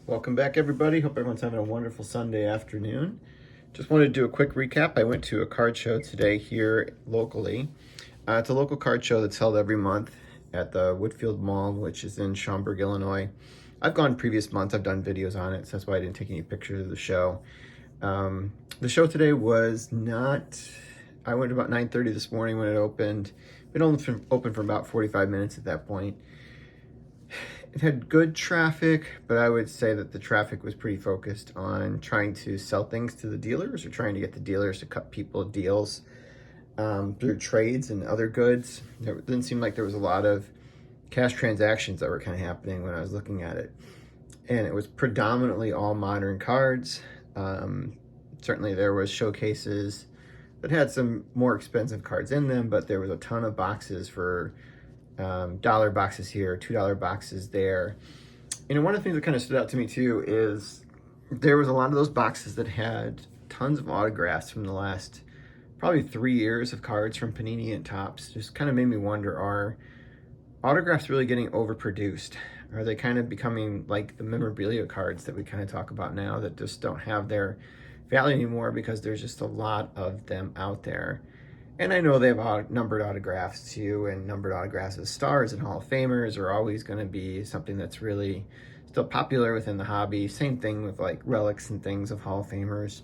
Welcome back, everybody. Hope everyone's having a wonderful Sunday afternoon. Just wanted to do a quick recap. I went to a card show today here locally. It's a local card show that's held every month at the Woodfield Mall, which is in Schaumburg, Illinois. I've gone previous months. I've done videos on it, so that's why I didn't take any pictures of the show. The show today was not... I went about 9:30 this morning when it opened. It only been open for about 45 minutes at that point. It had good traffic, but I would say that the traffic was pretty focused on trying to sell things to the dealers or trying to get the dealers to cut people deals through trades and other goods. It didn't seem like there was a lot of cash transactions that were kind of happening when I was looking at it. And it was predominantly all modern cards. Certainly there was showcases that had some more expensive cards in them, but there was a ton of boxes for dollar boxes here, $2 boxes there. And one of the things that kind of stood out to me too is there was a lot of those boxes that had tons of autographs from the last probably 3 years of cards from Panini and Topps. Just kind of made me wonder, are autographs really getting overproduced? Are they kind of becoming like the memorabilia cards that we kind of talk about now that just don't have their value anymore because there's just a lot of them out there? And I know they have numbered autographs too, and numbered autographs as stars and Hall of Famers are always going to be something that's really still popular within the hobby. Same thing with like relics and things of Hall of Famers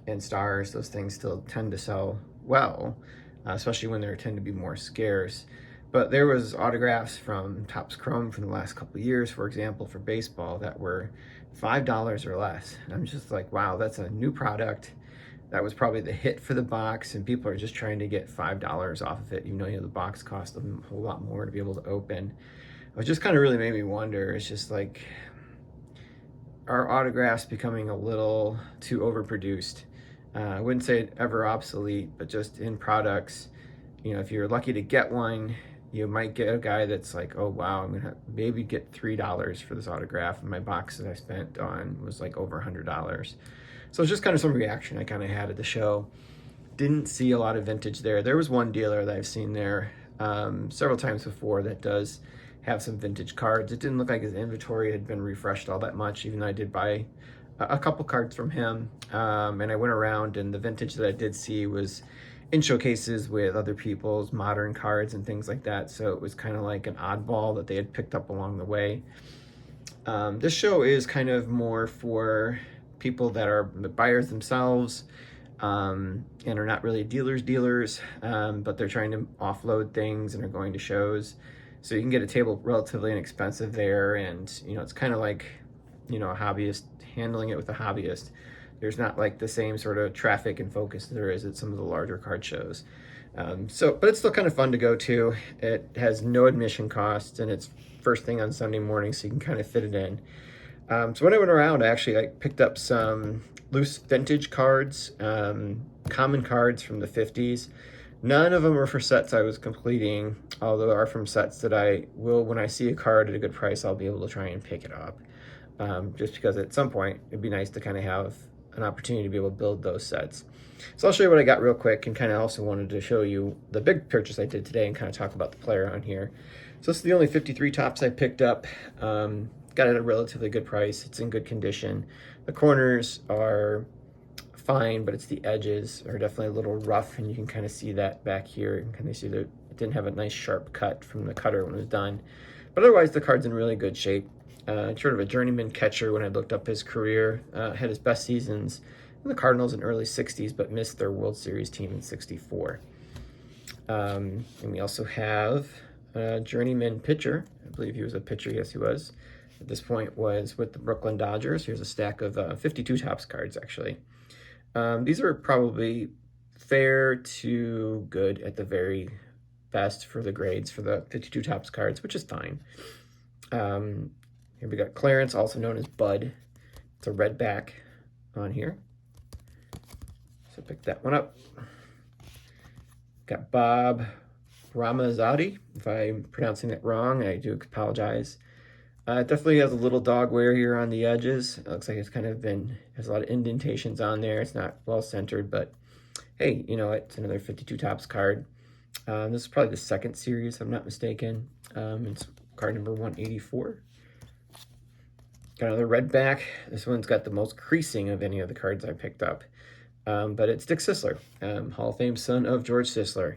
and stars. Those things still tend to sell well, especially when they tend to be more scarce. But there was autographs from Topps Chrome from the last couple of years, for example, for baseball that were $5 or less. And I'm just like, wow, that's a new product. That was probably the hit for the box, and people are just trying to get $5 off of it. You know, the box cost them a whole lot more to be able to open. It just kind of really made me wonder. It's just like, are autographs becoming a little too overproduced? I wouldn't say ever obsolete, but just in products, you know, if you're lucky to get one, you might get a guy that's like, oh wow, I'm gonna maybe get $3 for this autograph, and my box that I spent on was like over $100. So it's just kind of some reaction I kind of had at the show. Didn't see a lot of vintage there. There was one dealer that I've seen there several times before that does have some vintage cards. It didn't look like his inventory had been refreshed all that much, even though I did buy a couple cards from him. And I went around, and the vintage that I did see was in showcases with other people's modern cards and things like that. So it was kind of like an oddball that they had picked up along the way. This show is kind of more for people that are the buyers themselves and are not really dealers, but they're trying to offload things and are going to shows. So you can get a table relatively inexpensive there, and you know, it's kind of like, you know, a hobbyist handling it with a hobbyist. There's not like the same sort of traffic and focus there is at some of the larger card shows. But it's still kind of fun to go to. It has no admission costs, and it's first thing on Sunday morning, so you can kind of fit it in. So when I went around, I picked up some loose vintage cards, common cards from the 50s. None of them were for sets I was completing, although they are from sets that I will, when I see a card at a good price, I'll be able to try and pick it up. Just because at some point, it'd be nice to kind of have an opportunity to be able to build those sets. So I'll show you what I got real quick, and kind of also wanted to show you the big purchase I did today and kind of talk about the player on here. So this is the only 53 Topps I picked up. Got it at a relatively good price. It's in good condition. The corners are fine, but it's the edges are definitely a little rough, and you can kind of see that back here. You can kind of see that it didn't have a nice sharp cut from the cutter when it was done. But otherwise, the card's in really good shape. Sort of a journeyman catcher when I looked up his career. Had his best seasons in the Cardinals in early 60s, but missed their World Series team in 64. And we also have a journeyman pitcher. I believe he was a pitcher. Yes, he was. At this point was with the Brooklyn Dodgers. Here's a stack of 52 Topps cards, actually. These are probably fair to good at the very best for the grades for the 52 Topps cards, which is fine. Here we got Clarence, also known as Bud. It's a red back on here. So pick that one up. Got Bob Ramazzotti. If I'm pronouncing that wrong, I do apologize. It definitely has a little dog wear here on the edges. It looks like it's kind of has a lot of indentations on there. It's not well centered, but hey, you know, it's another 52 Topps card. This is probably the second series, if I'm not mistaken. It's card number 184. Got another red back. This one's got the most creasing of any of the cards I picked up. But it's Dick Sisler, Hall of Fame son of George Sisler.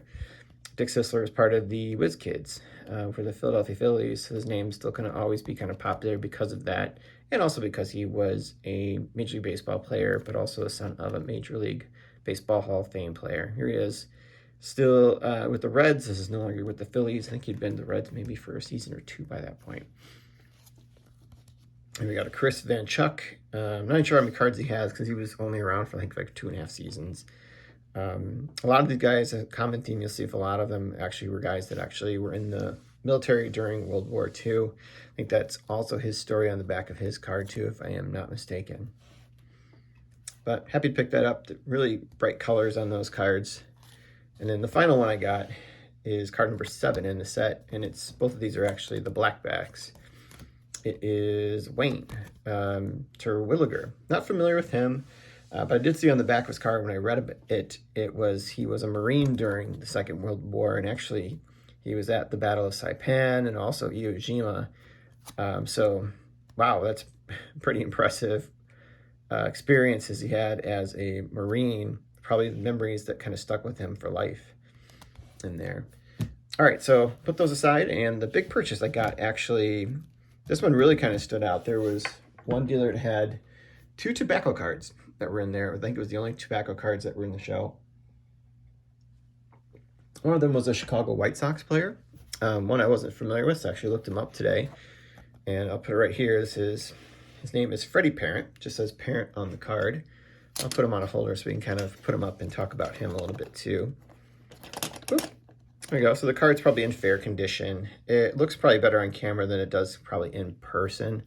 Dick Sisler is part of the Whiz Kids for the Philadelphia Phillies. His name's still going to always be kind of popular because of that, and also because he was a Major League Baseball player, but also the son of a Major League Baseball Hall of Fame player. Here he is, still with the Reds. This is no longer with the Phillies. I think he'd been the Reds maybe for a season or two by that point. And we got a Chris Van Chuck. I'm not sure how many cards he has because he was only around for I think like 2.5 seasons. A lot of these guys, a common theme you'll see with a lot of them actually were guys that actually were in the military during World War II. I think that's also his story on the back of his card too, if I am not mistaken. But happy to pick that up. The really bright colors on those cards. And then the final one I got is card number 7 in the set, and it's both of these are actually the blackbacks. It is Wayne Terwilliger. Not familiar with him, but I did see on the back of his card when I read it, he was a Marine during the Second World War, and actually he was at the Battle of Saipan and also Iwo Jima. So, wow, that's pretty impressive experiences he had as a Marine. Probably the memories that kind of stuck with him for life in there. All right, so put those aside, and the big purchase I got actually... This one really kind of stood out. There was one dealer that had 2 tobacco cards that were in there. I think it was the only tobacco cards that were in the show. One of them was a Chicago White Sox player. One I wasn't familiar with, so I actually looked him up today. And I'll put it right here. His name is Freddie Parent. Just says Parent on the card. I'll put him on a holder so we can kind of put him up and talk about him a little bit too. Boop. There we go. So the card's probably in fair condition. It looks probably better on camera than it does probably in person.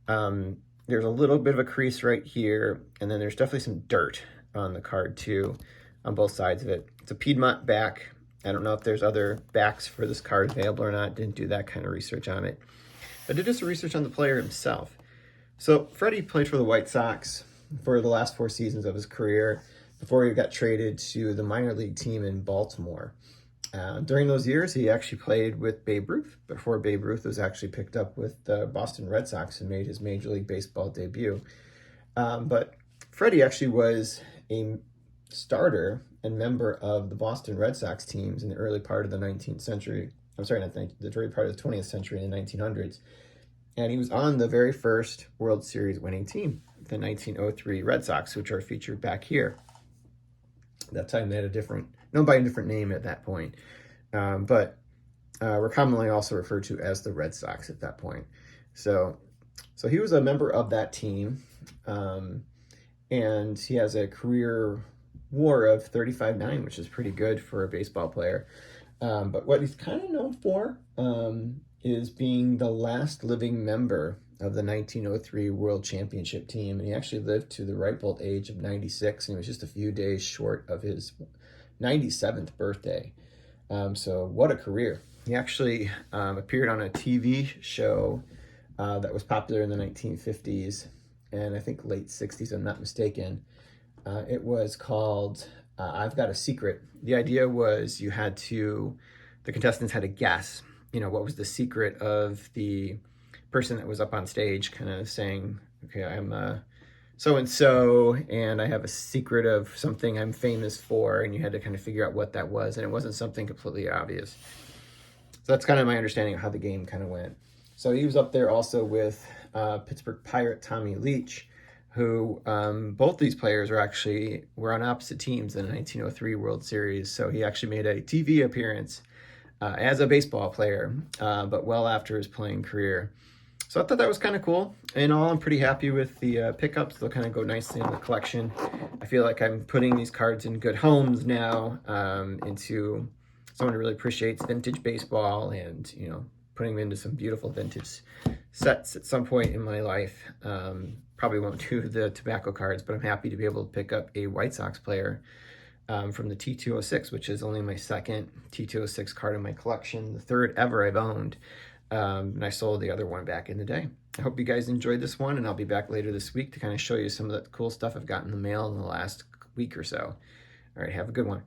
There's a little bit of a crease right here, and then there's definitely some dirt on the card too, on both sides of it. It's a Piedmont back. I don't know if there's other backs for this card available or not. Didn't do that kind of research on it. But I did some research on the player himself. So Freddie played for the White Sox for the last 4 seasons of his career before he got traded to the minor league team in Baltimore. During those years, he actually played with Babe Ruth before Babe Ruth was actually picked up with the Boston Red Sox and made his Major League Baseball debut. But Freddie actually was a starter and member of the Boston Red Sox teams in the early part of the 19th century. I'm sorry, not the early part of the 20th century in the 1900s. And he was on the very first World Series winning team, the 1903 Red Sox, which are featured back here. At that time, they had known by a different name at that point. But were commonly also referred to as the Red Sox at that point. So he was a member of that team, and he has a career WAR of 35.9, which is pretty good for a baseball player. But what he's kind of known for is being the last living member of the 1903 World Championship team. And he actually lived to the ripe old age of 96, and he was just a few days short of his 97th birthday. So what a career. He actually appeared on a TV show that was popular in the 1950s and I think late 60s, I'm not mistaken. It was called I've Got a Secret. The idea was the contestants had to guess, what was the secret of the person that was up on stage kind of saying, okay, I'm so-and-so, and I have a secret of something I'm famous for, and you had to kind of figure out what that was, and it wasn't something completely obvious. So that's kind of my understanding of how the game kind of went. So he was up there also with Pittsburgh Pirate Tommy Leach, who both these players were on opposite teams in the 1903 World Series. So he actually made a TV appearance as a baseball player, but well after his playing career. So I thought that was kind of cool. In all, I'm pretty happy with the pickups. They'll kind of go nicely in the collection. I feel like I'm putting these cards in good homes now, into someone who really appreciates vintage baseball and, putting them into some beautiful vintage sets at some point in my life. Probably won't do the tobacco cards, but I'm happy to be able to pick up a White Sox player from the T206, which is only my second T206 card in my collection, the third ever I've owned. And I sold the other one back in the day. I hope you guys enjoyed this one, and I'll be back later this week to kind of show you some of the cool stuff I've got in the mail in the last week or so. All right, have a good one.